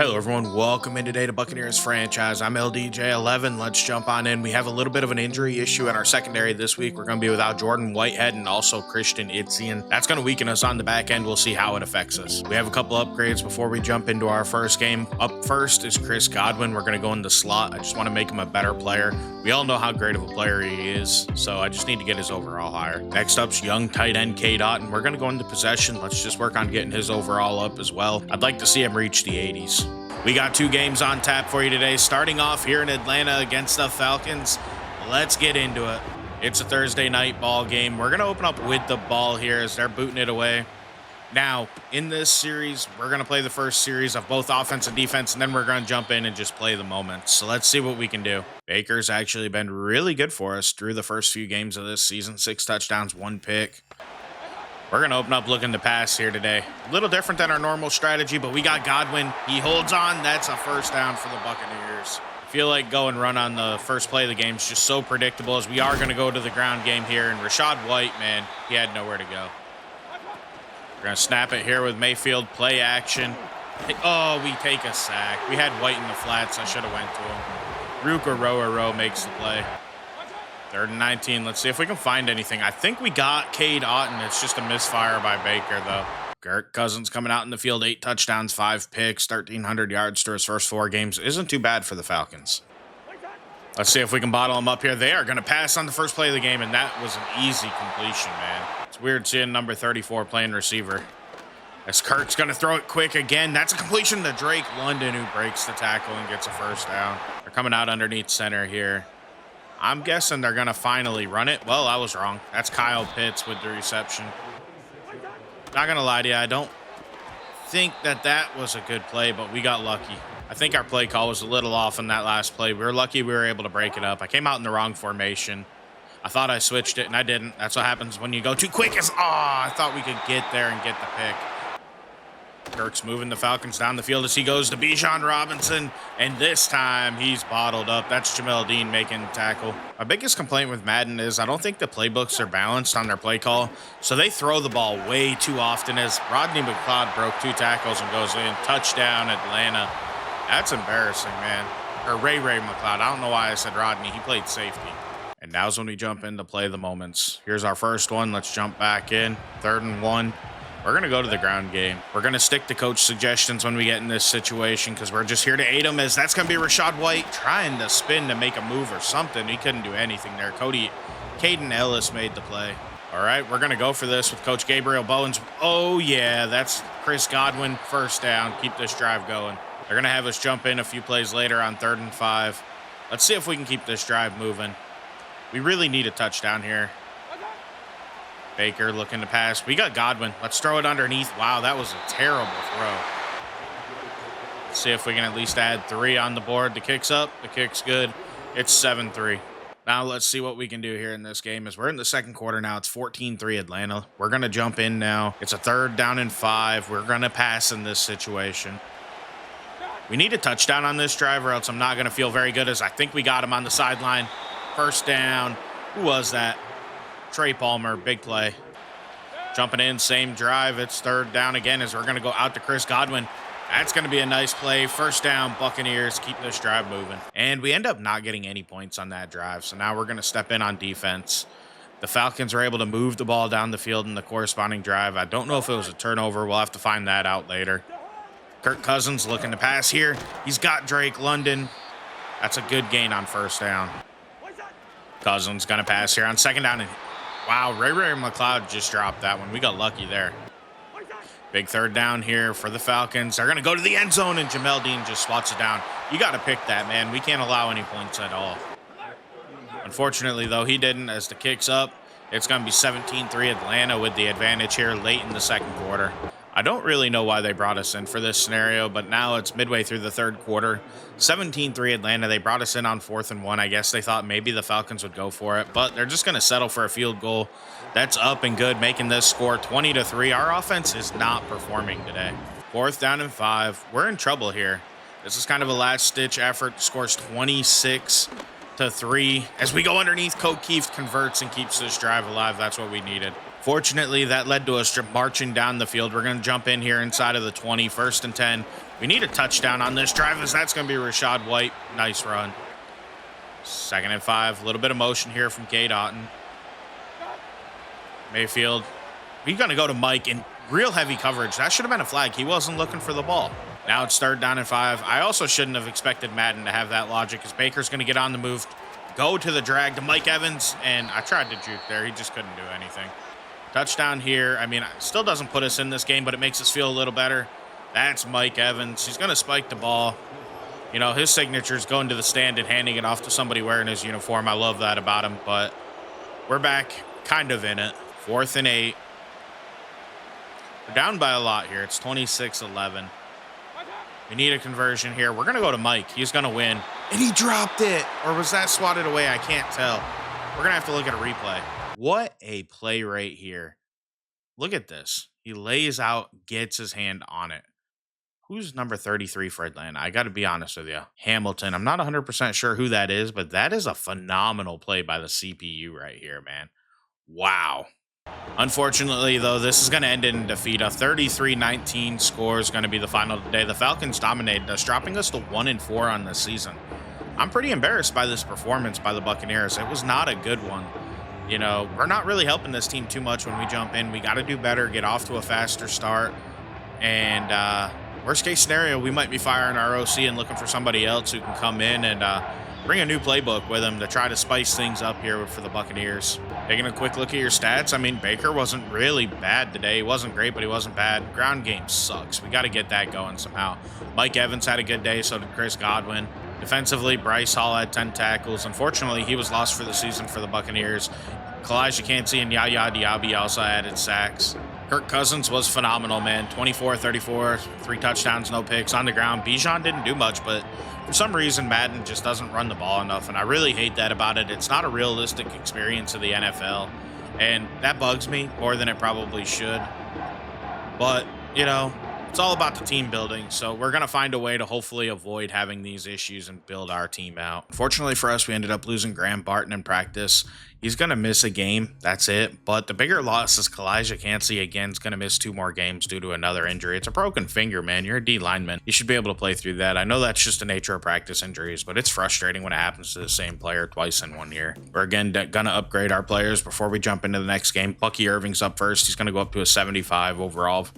Hello everyone, welcome in today to Buccaneers franchise. I'm LDJ11. Let's jump on in. We have a little bit of an injury issue in our secondary this week. We're going to be without Jordan Whitehead and also Christian Wirfs. That's going to weaken us on the back end. We'll see how it affects us. We have a couple upgrades before we jump into our first game. Up first is Chris Godwin. We're going to go in the slot. I just want to make him a better player. We all know how great of a player he is, so I just need to get his overall higher. Next up's young tight end K. and we're going to go into possession. Let's just work on getting his overall up as well. I'd like to see him reach the 80s. We got two games on tap for you today, starting off here in Atlanta against the Falcons. Let's get into it. It's a Thursday night ball game. We're going to open up with the ball here as they're booting it away. Now, in this series, we're going to play the first series of both offense and defense, and then we're going to jump in and just play the moments. So let's see what we can do. Baker's actually been really good for us through the first few games of this season. 6 touchdowns, 1 pick. We're going to open up looking to pass here today. A little different than our normal strategy, but we got Godwin. He holds on. That's a first down for the Buccaneers. I feel like go and run on the first play of the game is just so predictable as we are going to go to the ground game here. And Rachaad White, man, he had nowhere to go. We're going to snap it here with Mayfield. Play action. Oh, we take a sack. We had White in the flats. I should have went to him. Row makes the play. 3rd and 19. Let's see if we can find anything. I think we got Cade Otton. It's just a misfire by Baker, though. Kirk Cousins coming out in the field. 8 touchdowns, 5 picks, 1,300 yards through his first 4 games. Isn't too bad for the Falcons. Let's see if we can bottle them up here. They are going to pass on the first play of the game, and that was an easy completion, man. It's weird seeing number 34 playing receiver. As Kirk's going to throw it quick again. That's a completion to Drake London, who breaks the tackle and gets a first down. They're coming out underneath center here. I'm guessing they're going to finally run it. Well, I was wrong. That's Kyle Pitts with the reception. Not going to lie to you, I don't think that was a good play, but we got lucky. I think our play call was a little off on that last play. We were lucky we were able to break it up. I came out in the wrong formation. I thought I switched it, and I didn't. That's what happens when you go too quick. I thought we could get there and get the pick. Kirk's moving the Falcons down the field as he goes to Bijan Robinson, and this time he's bottled up. That's Jamel Dean making the tackle. My biggest complaint with Madden is I don't think the playbooks are balanced on their play call, so they throw the ball way too often as Rodney McLeod broke 2 tackles and goes in. Touchdown, Atlanta. That's embarrassing, man. Or Ray McLeod. I don't know why I said Rodney. He played safety. And now's when we jump in to play the moments. Here's our first one. Let's jump back in. 3rd and 1. We're going to go to the ground game. We're going to stick to coach suggestions when we get in this situation because we're just here to aid him, as that's going to be Rachaad White trying to spin to make a move or something. He couldn't do anything there. Caden Ellis made the play. All right, we're going to go for this with Coach Gabriel Bowens. Oh, yeah, that's Chris Godwin. First down. Keep this drive going. They're going to have us jump in a few plays later on 3rd and 5. Let's see if we can keep this drive moving. We really need a touchdown here. Baker looking to pass. We got Godwin. Let's throw it underneath. Wow, that was a terrible throw. Let's see if we can at least add 3 on the board. The kick's up. The kick's good. It's 7-3. Now let's see what we can do here in this game as we're in the second quarter now. It's 14-3 Atlanta. We're going to jump in now. It's a 3rd down and 5. We're going to pass in this situation. We need a touchdown on this drive or else I'm not going to feel very good, as I think we got him on the sideline. First down. Who was that? Trey Palmer, big play. Jumping in, same drive. It's 3rd down again as we're going to go out to Chris Godwin. That's going to be a nice play. First down, Buccaneers. Keep this drive moving. And we end up not getting any points on that drive. So now we're going to step in on defense. The Falcons are able to move the ball down the field in the corresponding drive. I don't know if it was a turnover. We'll have to find that out later. Kirk Cousins looking to pass here. He's got Drake London. That's a good gain on first down. Cousins going to pass here on 2nd down. And wow, Ray McLeod just dropped that one. We got lucky there. Big 3rd down here for the Falcons. They're going to go to the end zone, and Jamel Dean just swats it down. You got to pick that, man. We can't allow any points at all. Unfortunately, though, he didn't as the kick's up. It's going to be 17-3 Atlanta with the advantage here late in the second quarter. I don't really know why they brought us in for this scenario, but now it's midway through the 3rd quarter. 17-3 Atlanta. They brought us in on 4th and 1. I guess they thought maybe the Falcons would go for it, but they're just going to settle for a field goal. That's up and good, making this score 20-3. Our offense is not performing today. 4th down and 5. We're in trouble here. This is kind of a last-ditch effort. Scores 26-3. As we go underneath, O'Keefe converts and keeps this drive alive. That's what we needed. Fortunately, that led to us marching down the field. We're going to jump in here inside of the 20, 1st and 10. We need a touchdown on this drive, as that's going to be Rachaad White. Nice run. 2nd and 5. A little bit of motion here from K. Doughton. Mayfield. We're going to go to Mike in real heavy coverage. That should have been a flag. He wasn't looking for the ball. Now it's 3rd down and 5. I also shouldn't have expected Madden to have that logic, because Baker's going to get on the move, go to the drag to Mike Evans, and I tried to juke there. He just couldn't do anything. Touchdown here. I mean, it still doesn't put us in this game, but it makes us feel a little better. That's Mike Evans. He's going to spike the ball. You know, his signature is going to the stand and handing it off to somebody wearing his uniform. I love that about him, but we're back kind of in it. 4th and 8. We're down by a lot here. It's 26-11. We need a conversion here. We're going to go to Mike. He's going to win. And he dropped it. Or was that swatted away? I can't tell. We're going to have to look at a replay. What a play right here. Look at this. He lays out, gets his hand on it. Who's number 33 for Atlanta? I got to be honest with you. Hamilton. I'm not 100% sure who that is, but that is a phenomenal play by the CPU right here, man. Wow. Unfortunately, though, this is going to end in defeat. A 33-19 score is going to be the final today. The Falcons dominated us, dropping us to 1-4 on this season. I'm pretty embarrassed by this performance by the Buccaneers. It was not a good one. You know, we're not really helping this team too much when we jump in. We got to do better, get off to a faster start. And worst case scenario, we might be firing our OC and looking for somebody else who can come in and bring a new playbook with him to try to spice things up here for the Buccaneers. Taking a quick look at your stats, I mean, Baker wasn't really bad today. He wasn't great, but he wasn't bad. Ground game sucks. We got to get that going somehow. Mike Evans had a good day, so did Chris Godwin. Defensively, Bryce Hall had 10 tackles. Unfortunately, he was lost for the season for the Buccaneers. Kalijah Kancey and Yaya Diaby also added sacks. Kirk Cousins was phenomenal, man. 24-34, 3 touchdowns, no picks on the ground. Bijan didn't do much, but for some reason, Madden just doesn't run the ball enough, and I really hate that about it. It's not a realistic experience of the NFL, and that bugs me more than it probably should. But, you know, it's all about the team building, so we're going to find a way to hopefully avoid having these issues and build our team out. Fortunately for us, we ended up losing Graham Barton in practice. He's going to miss a game. That's it. But the bigger loss is Kalijah Kancey, again, is going to miss 2 more games due to another injury. It's a broken finger, man. You're a D lineman. You should be able to play through that. I know that's just the nature of practice injuries, but it's frustrating when it happens to the same player twice in 1 year. We're, again, going to upgrade our players before we jump into the next game. Bucky Irving's up first. He's going to go up to a 75 overall.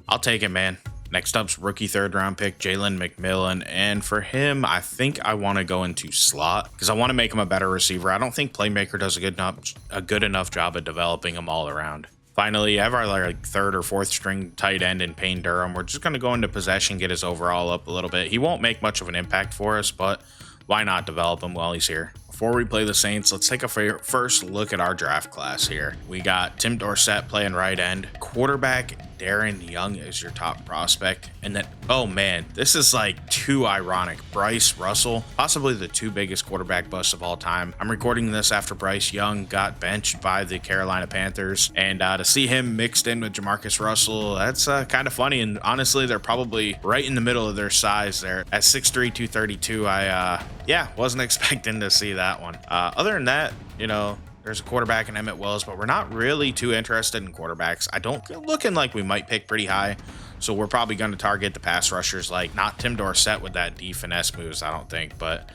I'll take it, man. Next up's rookie 3rd round pick, Jalen McMillan. And for him, I think I want to go into slot because I want to make him a better receiver. I don't think Playmaker does a good enough job of developing him all around. Finally, you have our 3rd or 4th string tight end in Payne Durham. We're just going to go into possession, get his overall up a little bit. He won't make much of an impact for us, but why not develop him while he's here? Before we play the Saints, let's take a first look at our draft class here. We got Tim Dorsett playing right end. Quarterback, Darren Young is your top prospect. And then, oh man, this is like too ironic. Bryce Russell, possibly the 2 biggest quarterback busts of all time. I'm recording this after Bryce Young got benched by the Carolina Panthers. And to see him mixed in with Jamarcus Russell, that's kind of funny. And honestly, they're probably right in the middle of their size there. At 6'3", 232, I wasn't expecting to see that one. Other than that, you know, there's a quarterback in Emmett Wells, but we're not really too interested in quarterbacks. Looking like we might pick pretty high, so we're probably going to target the pass rushers, like not Tim Dorsett with that D finesse moves, I don't think, but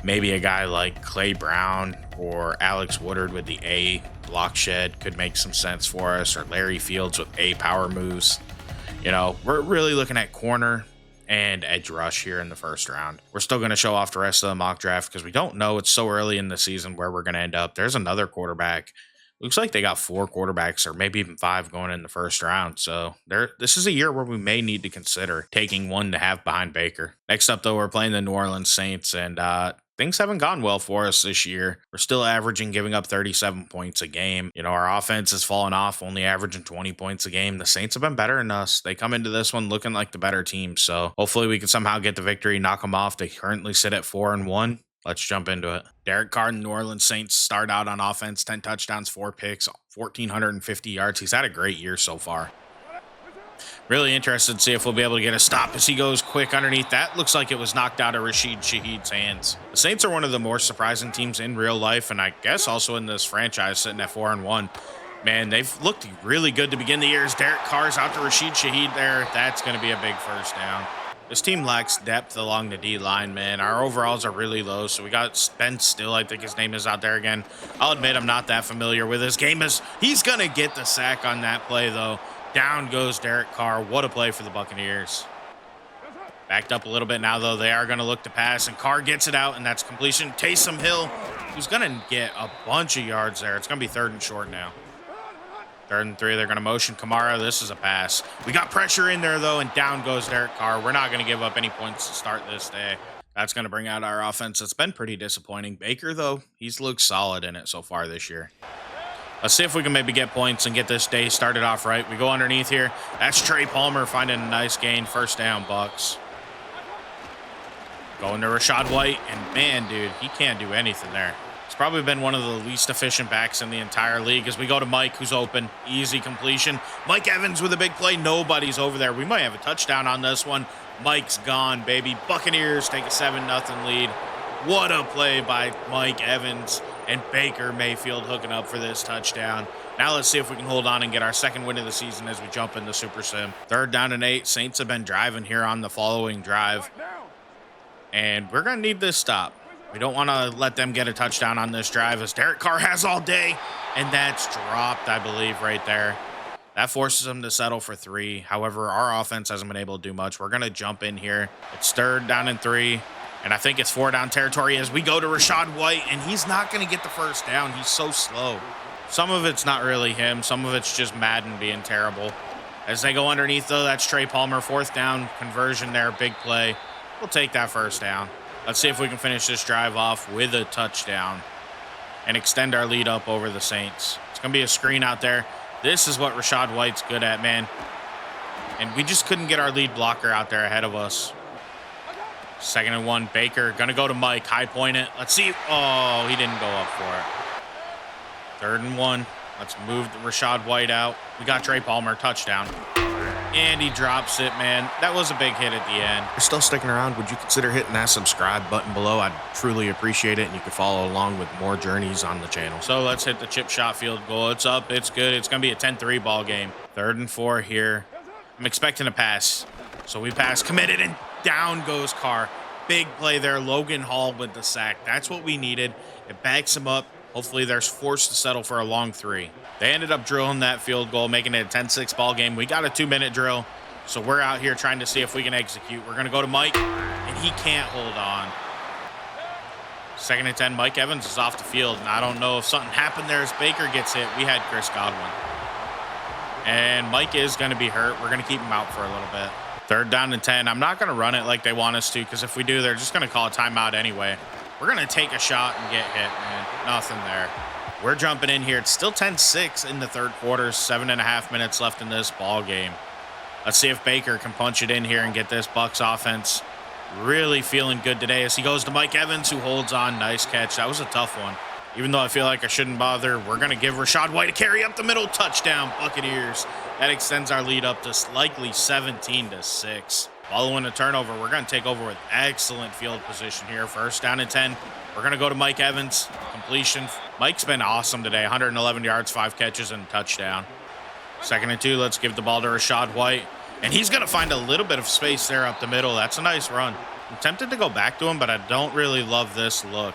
maybe a guy like Clay Brown or Alex Woodard with the A block shed could make some sense for us, or Larry Fields with A power moves. You know, we're really looking at corner and edge rush here in the 1st round. We're still going to show off the rest of the mock draft because we don't know. It's so early in the season where we're going to end up. There's another quarterback. Looks like they got 4 quarterbacks or maybe even 5 going in the 1st round. So this is a year where we may need to consider taking one to have behind Baker. Next up, though, we're playing the New Orleans Saints, and things haven't gone well for us this year. We're still averaging giving up 37 points a game. You know, our offense has fallen off, only averaging 20 points a game. The Saints have been better than us. They come into this one looking like the better team. So hopefully we can somehow get the victory, knock them off. They currently sit at 4-1. Let's jump into it. Derek Carr and New Orleans Saints start out on offense, 10 touchdowns, 4 picks, 1,450 yards. He's had a great year so far. Really interested to see if we'll be able to get a stop as he goes quick underneath. That looks like it was knocked out of Rashid Shaheed's hands. The Saints are one of the more surprising teams in real life, and I guess also in this franchise, sitting at 4-1. Man, they've looked really good to begin the year. As Derek Carr's out to Rashid Shaheed there. That's going to be a big first down. This team lacks depth along the D-line, man. Our overalls are really low, so we got Spence Still, I think his name is out there again. I'll admit I'm not that familiar with his game. He's going to get the sack on that play, though. Down goes Derek Carr. What a play for the Buccaneers. Backed up a little bit now, though. They are going to look to pass, and Carr gets it out, and that's completion. Taysom Hill, who's going to get a bunch of yards there. It's going to be 3rd and short now. 3rd and 3, they're going to motion Kamara. This is a pass. We got pressure in there, though, and down goes Derek Carr. We're not going to give up any points to start this day. That's going to bring out our offense. It's been pretty disappointing. Baker, though, he's looked solid in it so far this year. Let's see if we can maybe get points and get this day started off right. We go underneath here. That's Trey Palmer finding a nice gain. First down, Bucs. Going to Rachaad White, and man, dude, he can't do anything there. He's probably been one of the least efficient backs in the entire league. As we go to Mike, who's open. Easy completion. Mike Evans with a big play. Nobody's over there. We might have a touchdown on this one. Mike's gone, baby. Buccaneers take a 7-0 lead. What a play by Mike Evans, and Baker Mayfield hooking up for this touchdown. Now let's see if we can hold on and get our 2nd win of the season as we jump into Super Sim. 3rd down and 8. Saints have been driving here on the following drive, and we're going to need this stop. We don't want to let them get a touchdown on this drive, as Derek Carr has all day, and that's dropped, I believe, right there. That forces them to settle for 3. However, our offense hasn't been able to do much. We're going to jump in here. It's 3rd down and 3, and I think it's 4 down territory as we go to Rachaad White, and he's not going to get the first down. He's so slow. Some of it's not really him. Some of it's just Madden being terrible. As they go underneath, though, that's Trey Palmer. 4th down conversion there. Big play. We'll take that first down. Let's see if we can finish this drive off with a touchdown and extend our lead up over the Saints. It's going to be a screen out there. This is what Rachaad White's good at, man. And we just couldn't get our lead blocker out there ahead of us. 2nd and 1, Baker. Going to go to Mike. High point it. Let's see. Oh, he didn't go up for it. 3rd and 1. Let's move Rachaad White out. We got Trey Palmer. Touchdown. And he drops it, man. That was a big hit at the end. If you're still sticking around, would you consider hitting that subscribe button below? I'd truly appreciate it, and you can follow along with more journeys on the channel. So let's hit the chip shot field goal. It's up. It's good. It's going to be a 10-3 ball game. 3rd and 4 here. I'm expecting a pass. So we pass, committed, and down goes Carr. Big play there. Logan Hall with the sack. That's what we needed. It backs him up. Hopefully they're forced to settle for a long 3. They ended up drilling that field goal, making it a 10-6 ball game. We got a 2-minute drill, so we're out here trying to see if we can execute. We're going to go to Mike, and he can't hold on. 2nd and 10, Mike Evans is off the field, and I don't know if something happened there as Baker gets hit. We had Chris Godwin. And Mike is going to be hurt. We're going to keep him out for a little bit. 3rd down and 10. I'm not going to run it like they want us to, because if we do, they're just going to call a timeout anyway. We're going to take a shot and get hit, man. Nothing there. We're jumping in here. It's still 10-6 in the 3rd quarter. 7.5 minutes left in this ball game. Let's see if Baker can punch it in here and get this Bucs offense really feeling good today as he goes to Mike Evans, who holds on. Nice catch. That was a tough one. Even though I feel like I shouldn't bother, we're going to give Rachaad White a carry up the middle. Touchdown, Buccaneers. That extends our lead up to likely 17-6. Following a turnover, we're going to take over with excellent field position here. 1st down and 10. We're going to go to Mike Evans. Completion. Mike's been awesome today. 111 yards, 5 catches, and a touchdown. 2nd and 2. Let's give the ball to Rachaad White. And he's going to find a little bit of space there up the middle. That's a nice run. I'm tempted to go back to him, but I don't really love this look.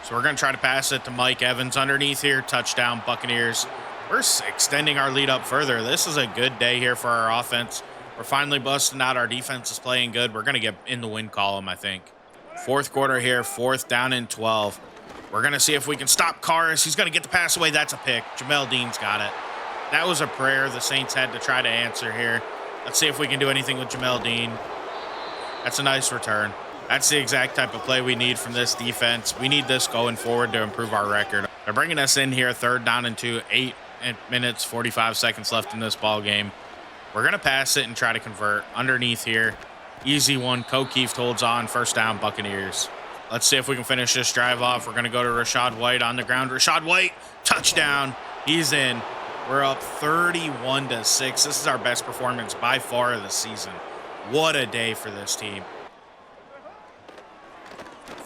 So we're going to try to pass it to Mike Evans underneath here. Touchdown, Buccaneers. We're extending our lead up further. This is a good day here for our offense. We're finally busting out. Our defense is playing good. We're going to get in the win column, I think. 4th quarter here, 4th down and 12. We're going to see if we can stop Carr. He's going to get the pass away. That's a pick. Jamel Dean's got it. That was a prayer the Saints had to try to answer here. Let's see if we can do anything with Jamel Dean. That's a nice return. That's the exact type of play we need from this defense. We need this going forward to improve our record. They're bringing us in here, 3rd down and 2, 8 minutes, 45 seconds left in this ball game. We're going to pass it and try to convert underneath here. Easy one. O'Keefe holds on. 1st down, Buccaneers. Let's see if we can finish this drive off. We're going to go to Rachaad White on the ground. Rachaad White, touchdown. He's in. We're up 31-6. This is our best performance by far of the season. What a day for this team.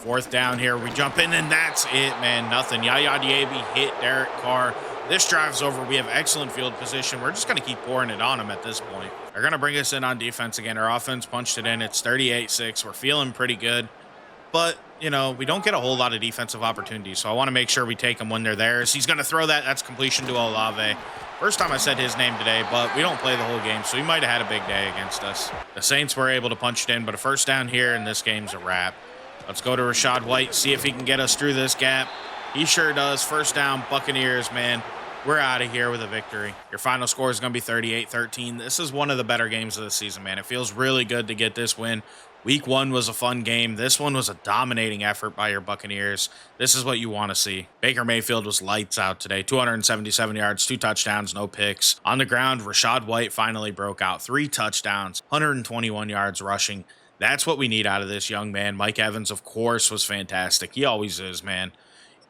4th down here. We jump in, and that's it, man. Nothing. Yaya Diaby hit Derek Carr. This drive's over. We have excellent field position. We're just going to keep pouring it on them at this point. They're going to bring us in on defense again. Our offense punched it in. It's 38-6. We're feeling pretty good. But, you know, we don't get a whole lot of defensive opportunities, so I want to make sure we take them when they're there. As he's going to throw that. That's completion to Olave. First time I said his name today, but we don't play the whole game, so he might have had a big day against us. The Saints were able to punch it in, but a first down here, and this game's a wrap. Let's go to Rachaad White, see if he can get us through this gap. He sure does. First down, Buccaneers, man. We're out of here with a victory. Your final score is going to be 38-13. This is one of the better games of the season, man. It feels really good to get this win. Week 1 was a fun game. This one was a dominating effort by your Buccaneers. This is what you want to see. Baker Mayfield was lights out today. 277 yards, 2 touchdowns, no picks. On the ground, Rachaad White finally broke out. 3 touchdowns, 121 yards rushing. That's what we need out of this young man. Mike Evans, of course, was fantastic. He always is, man.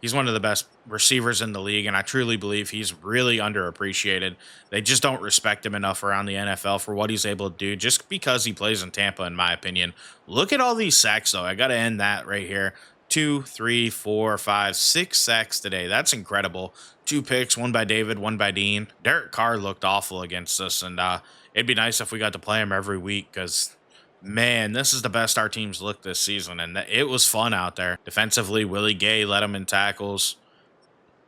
He's one of the best receivers in the league, and I truly believe he's really underappreciated. They just don't respect him enough around the NFL for what he's able to do just because he plays in Tampa, in my opinion. Look at all these sacks, though. I got to end that right here. 2, 3, 4, 5, 6 sacks today. That's incredible. 2 picks, 1 by David, 1 by Dean. Derek Carr looked awful against us, and it'd be nice if we got to play him every week because man, this is the best our team's looked this season, and it was fun out there. Defensively, Willie Gay led them in tackles.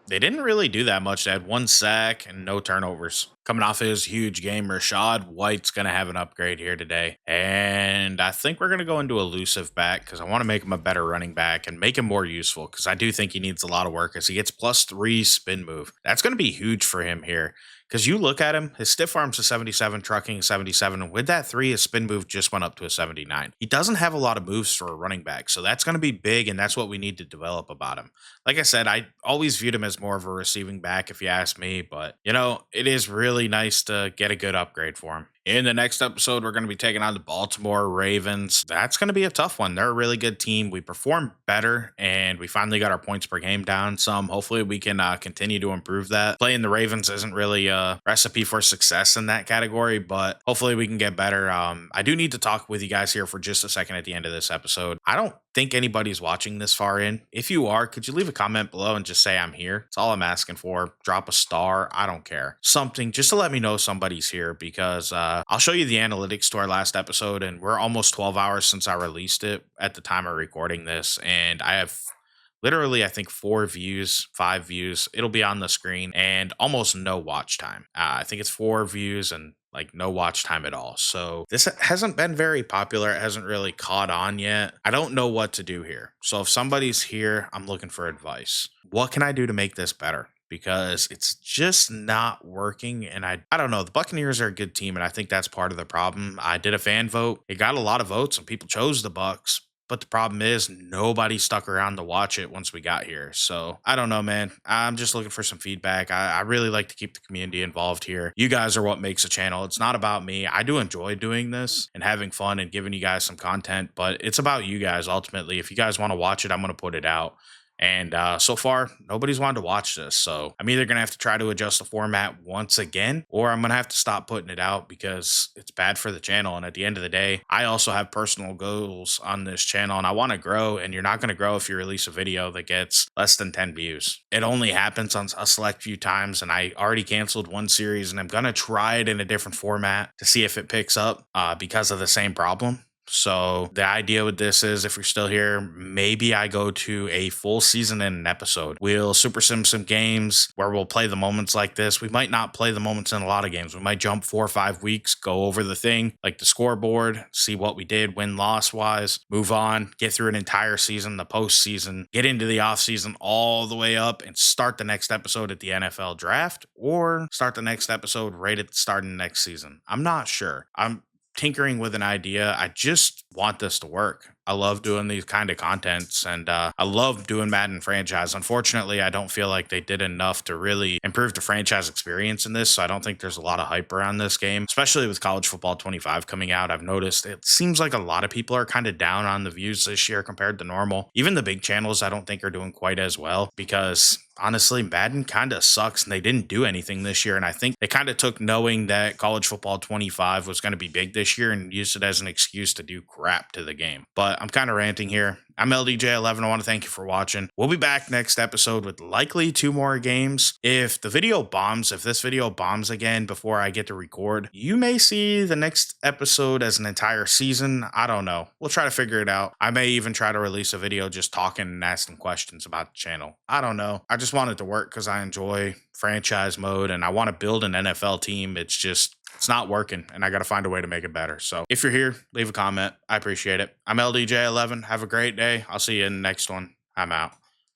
They didn't really do that much. They had 1 sack and no turnovers. Coming off his huge game, Rachaad White's going to have an upgrade here today. And I think we're going to go into elusive back because I want to make him a better running back and make him more useful because I do think he needs a lot of work as he gets +3 spin move. That's going to be huge for him here. Because you look at him, his stiff arm's a 77, trucking 77, and with that 3, his spin move just went up to a 79. He doesn't have a lot of moves for a running back, so that's going to be big, and that's what we need to develop about him. Like I said, I always viewed him as more of a receiving back, if you ask me, but, you know, it is really nice to get a good upgrade for him. In the next episode, we're going to be taking on the Baltimore Ravens. That's going to be a tough one. They're a really good team. We performed better, and we finally got our points per game down some. Hopefully, we can continue to improve that. Playing the Ravens isn't really a recipe for success in that category, but hopefully we can get better. I do need to talk with you guys here for just a second at the end of this episode. I don't think anybody's watching this far in. If you are, could you leave a comment below and just say I'm here? That's all I'm asking for. Drop a star. I don't care. Something just to let me know somebody's here because I'll show you the analytics to our last episode, and we're almost 12 hours since I released it at the time of recording this, and I have literally, I think 4 views, 5 views. It'll be on the screen and almost no watch time. I think it's 4 views and like no watch time at all. So this hasn't been very popular. It hasn't really caught on yet. I don't know what to do here. So if somebody's here, I'm looking for advice. What can I do to make this better? Because it's just not working. And I don't know. The Buccaneers are a good team, and I think that's part of the problem. I did a fan vote. It got a lot of votes, and people chose the Bucs. But the problem is nobody stuck around to watch it once we got here. So I don't know, man. I'm just looking for some feedback. I really like to keep the community involved here. You guys are what makes a channel. It's not about me. I do enjoy doing this and having fun and giving you guys some content, but it's about you guys ultimately. If you guys want to watch it, I'm going to put it out. And so far, nobody's wanted to watch this. So I'm either going to have to try to adjust the format once again, or I'm going to have to stop putting it out because it's bad for the channel. And at the end of the day, I also have personal goals on this channel and I want to grow. And you're not going to grow if you release a video that gets less than 10 views. It only happens on a select few times. And I already canceled one series and I'm going to try it in a different format to see if it picks up because of the same problem. So the idea with this is if you're still here, maybe I go to a full season in an episode. We'll super sim some games where we'll play the moments like this. We might not play the moments in a lot of games. We might jump 4 or 5 weeks, go over the thing like the scoreboard, see what we did win-loss wise, move on, get through an entire season, the postseason, get into the offseason all the way up and start the next episode at the NFL draft or start the next episode right at the start of the next season. I'm not sure. I'm tinkering with an idea. I just want this to work. I love doing these kind of contents and I love doing Madden franchise. Unfortunately, I don't feel like they did enough to really improve the franchise experience in this. So I don't think there's a lot of hype around this game, especially with College Football 25 coming out. I've noticed it seems like a lot of people are kind of down on the views this year compared to normal. Even the big channels I don't think are doing quite as well because honestly, Madden kind of sucks and they didn't do anything this year. And I think they kind of took knowing that College Football 25 was going to be big this year and used it as an excuse to do crap to the game. But I'm kind of ranting here. I'm LDJ11. I want to thank you for watching. We'll be back next episode with likely 2 more games. If this video bombs again before I get to record, you may see the next episode as an entire season. I don't know. We'll try to figure it out. I may even try to release a video just talking and asking questions about the channel. I don't know. I just want it to work because I enjoy franchise mode and I want to build an NFL team. It's not working and I got to find a way to make it better. So if you're here, leave a comment. I appreciate it. I'm LDJ11. Have a great day. I'll see you in the next one. I'm out.